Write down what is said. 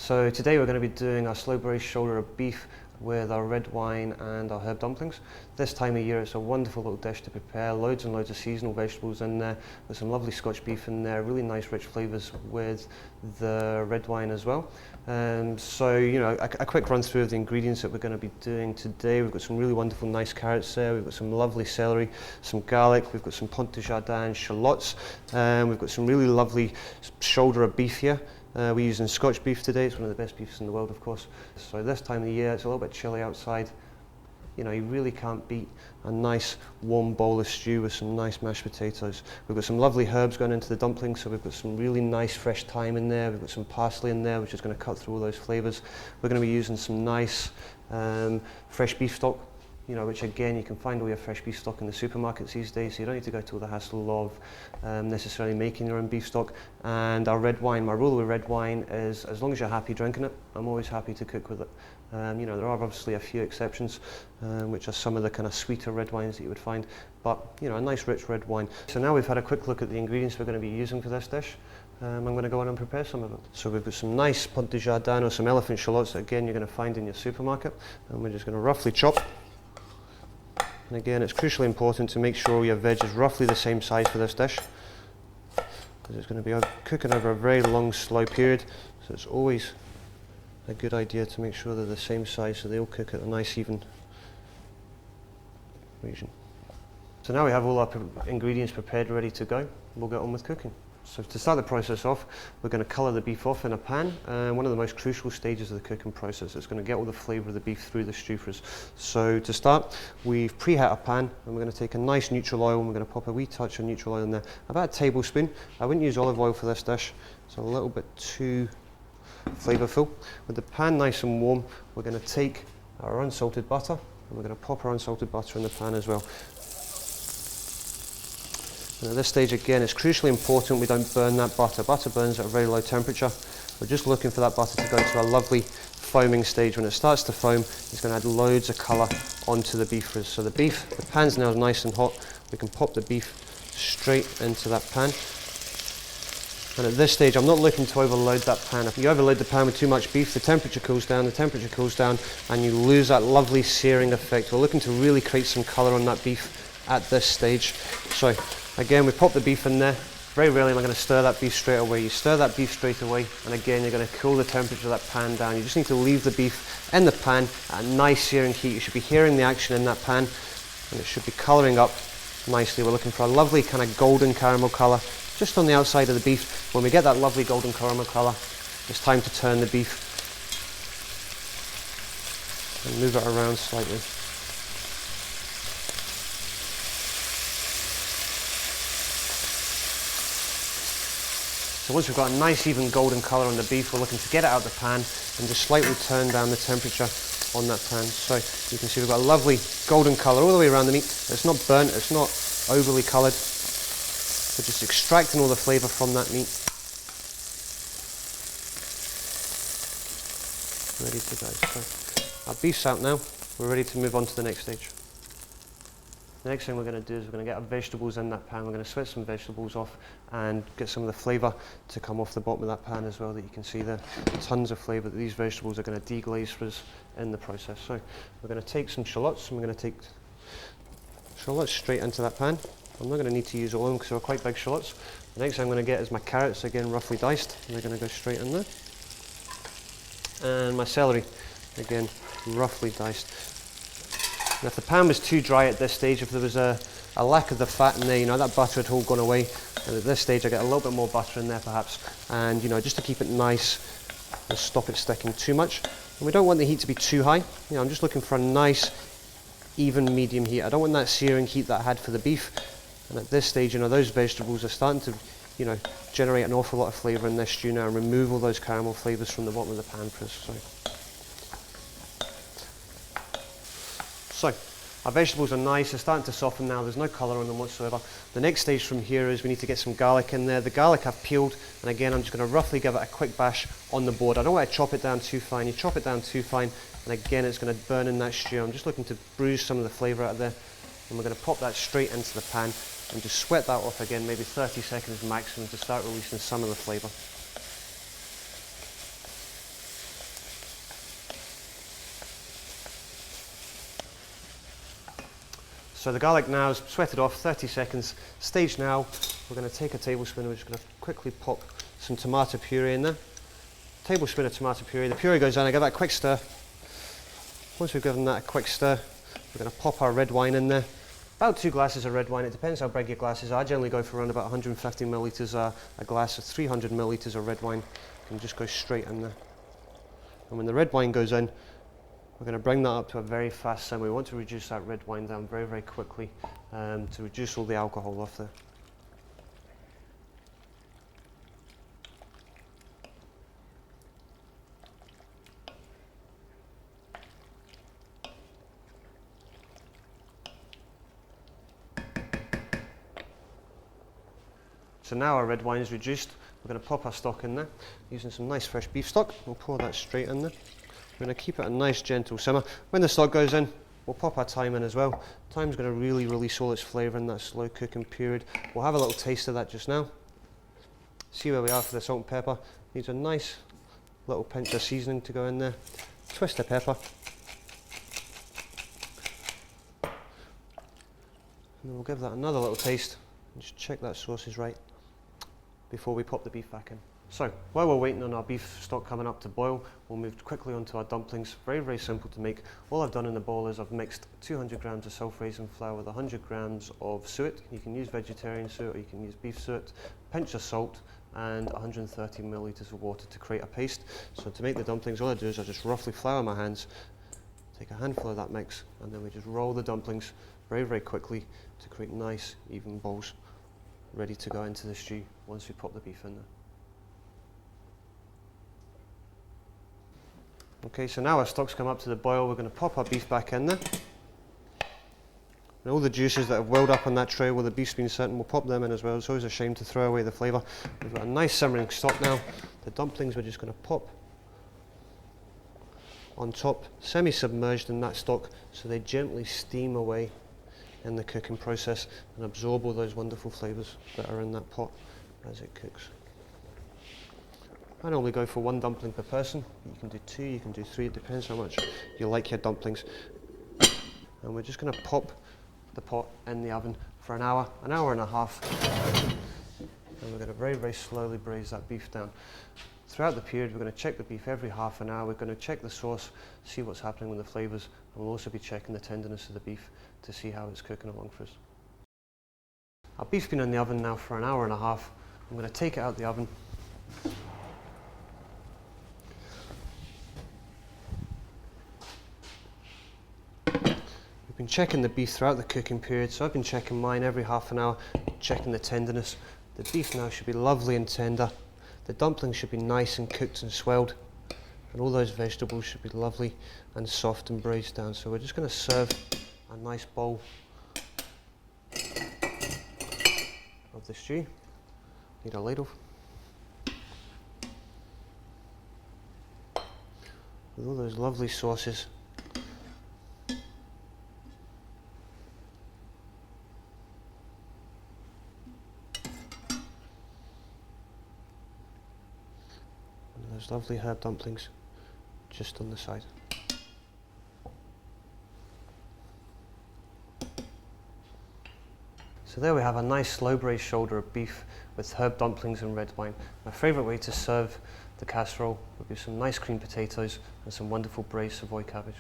So today we're going to be doing our slow braised shoulder of beef with our red wine and our herb dumplings. This time of year it's a wonderful little dish to prepare, loads and loads of seasonal vegetables in there with some lovely Scotch beef in there, really nice rich flavours with the red wine as well. So you know, a quick run through of the ingredients that we're going to be doing today. We've got some really wonderful nice carrots there, we've got some lovely celery, some garlic, we've got some Pont de Jardin shallots, we've got some really lovely shoulder of beef here. We're using Scotch beef today. It's one of the best beefs in the world, of course. So this time of the year, it's a little bit chilly outside. You know, you really can't beat a nice warm bowl of stew with some nice mashed potatoes. We've got some lovely herbs going into the dumplings, so we've got some really nice fresh thyme in there. We've got some parsley in there, which is going to cut through all those flavours. We're going to be using some nice fresh beef stock, you know, which again, you can find all your fresh beef stock in the supermarkets these days, so you don't need to go to all the hassle of necessarily making your own beef stock. And our red wine, my rule with red wine is, as long as you're happy drinking it, I'm always happy to cook with it. You know, there are obviously a few exceptions, which are some of the kind of sweeter red wines that you would find, but you know, a nice rich red wine. So now we've had a quick look at the ingredients we're going to be using for this dish. I'm going to go on and prepare some of it. So we've got some nice Pont de Jardin or some elephant shallots that again you're going to find in your supermarket, and we're just going to roughly chop. And again, it's crucially important to make sure your veg is roughly the same size for this dish, because it's going to be cooking over a very long, slow period, so it's always a good idea to make sure they're the same size so they all cook at a nice even region. So now we have all our ingredients prepared, ready to go. We'll get on with cooking. So to start the process off, we're going to colour the beef off in a pan. One of the most crucial stages of the cooking process. It's going to get all the flavour of the beef through the stew for us. So to start, we've preheat a pan, and we're going to take a nice neutral oil, and we're going to pop a wee touch of neutral oil in there. About a tablespoon. I wouldn't use olive oil for this dish. It's a little bit too flavourful. With the pan nice and warm, we're going to take our unsalted butter, and we're going to pop our unsalted butter in the pan as well. And at this stage again, it's crucially important we don't burn that butter. Butter burns at a very low temperature. We're just looking for that butter to go to a lovely foaming stage. When it starts to foam, it's going to add loads of colour onto the beef for us. So the pan's now nice and hot. We can pop the beef straight into that pan. And at this stage, I'm not looking to overload that pan. If you overload the pan with too much beef, the temperature cools down, and you lose that lovely searing effect. We're looking to really create some colour on that beef at this stage. So again, we pop the beef in there. Very rarely am I going to stir that beef straight away. You stir that beef straight away, and again, you're going to cool the temperature of that pan down. You just need to leave the beef in the pan at a nice searing heat. You should be hearing the action in that pan, and it should be colouring up nicely. We're looking for a lovely kind of golden caramel colour just on the outside of the beef. When we get that lovely golden caramel colour, it's time to turn the beef and move it around slightly. So once we've got a nice even golden colour on the beef, we're looking to get it out of the pan and just slightly turn down the temperature on that pan. So you can see we've got a lovely golden colour all the way around the meat. It's not burnt, it's not overly coloured. We're just extracting all the flavour from that meat. Ready to go. So our beef's out now, we're ready to move on to the next stage. The next thing we're going to do is we're going to get our vegetables in that pan. We're going to switch some vegetables off and get some of the flavour to come off the bottom of that pan as well, that you can see there. Tons of flavour that these vegetables are going to deglaze for us in the process. So we're going to take some shallots, and we're going to take shallots straight into that pan. I'm not going to need to use all of them because they're quite big shallots. The next thing I'm going to get is my carrots, again roughly diced, and they're going to go straight in there. And my celery, again roughly diced. And if the pan was too dry at this stage, if there was a lack of the fat in there, you know, that butter had all gone away. And at this stage I get a little bit more butter in there perhaps, and you know, just to keep it nice and stop it sticking too much. And we don't want the heat to be too high. You know, I'm just looking for a nice even medium heat. I don't want that searing heat that I had for the beef. And at this stage, you know, those vegetables are starting to, you know, generate an awful lot of flavour in this stew now, and remove all those caramel flavours from the bottom of the pan for us. So our vegetables are nice, they're starting to soften now, there's no colour on them whatsoever. The next stage from here is we need to get some garlic in there. The garlic I've peeled, and again I'm just going to roughly give it a quick bash on the board. I don't want to chop it down too fine. You chop it down too fine, and again it's going to burn in that stew. I'm just looking to bruise some of the flavour out of there, and we're going to pop that straight into the pan and just sweat that off again, maybe 30 seconds maximum to start releasing some of the flavour. So the garlic now is sweated off, 30 seconds. Stage now, we're going to take a tablespoon, we're just going to quickly pop some tomato puree in there. Tablespoon of tomato puree, the puree goes in, I give that a quick stir. Once we've given that a quick stir, we're going to pop our red wine in there. About 2 glasses of red wine, it depends how big your glasses are. I generally go for around about 150 millilitres a glass of 300 millilitres of red wine. And just go straight in there. And when the red wine goes in, we're going to bring that up to a very fast simmer. We want to reduce that red wine down very, very quickly to reduce all the alcohol off there. So now our red wine is reduced, we're going to pop our stock in there, using some nice fresh beef stock. We'll pour that straight in there. We're going to keep it a nice gentle simmer. When the stock goes in, we'll pop our thyme in as well. Thyme's going to really release all its flavour in that slow cooking period. We'll have a little taste of that just now. See where we are for the salt and pepper. Needs a nice little pinch of seasoning to go in there. Twist of pepper. And then we'll give that another little taste. And just check that sauce is right before we pop the beef back in. So, while we're waiting on our beef stock coming up to boil, we'll move quickly onto our dumplings. Very, very simple to make. All I've done in the bowl is I've mixed 200 grams of self-raising flour with 100 grams of suet. You can use vegetarian suet or you can use beef suet, pinch of salt, and 130 millilitres of water to create a paste. So to make the dumplings, all I do is I just roughly flour my hands, take a handful of that mix, and then we just roll the dumplings very, very quickly to create nice, even balls ready to go into the stew once we pop the beef in there. Okay, so now our stock's come up to the boil, we're going to pop our beef back in there. And all the juices that have welled up on that tray where the beef's been sitting, we'll pop them in as well. It's always a shame to throw away the flavour. We've got a nice simmering stock now. The dumplings we're just going to pop on top, semi-submerged in that stock, so they gently steam away in the cooking process and absorb all those wonderful flavours that are in that pot as it cooks. I normally go for 1 dumpling per person. You can do 2, you can do 3, it depends how much you like your dumplings. And we're just going to pop the pot in the oven for an hour and a half. And we're going to very, very slowly braise that beef down. Throughout the period, we're going to check the beef every half an hour. We're going to check the sauce, see what's happening with the flavours, and we'll also be checking the tenderness of the beef to see how it's cooking along for us. Our beef's been in the oven now for an hour and a half. I'm going to take it out the oven. We've been checking the beef throughout the cooking period, so I've been checking mine every half an hour, checking the tenderness. The beef now should be lovely and tender. The dumplings should be nice and cooked and swelled. And all those vegetables should be lovely and soft and braised down. So we're just going to serve a nice bowl of the stew. Need a ladle. With all those lovely sauces. And those lovely herb dumplings just on the side. So there we have a nice slow braised shoulder of beef with herb dumplings and red wine. My favourite way to serve the casserole would be some nice creamed potatoes and some wonderful braised Savoy cabbage.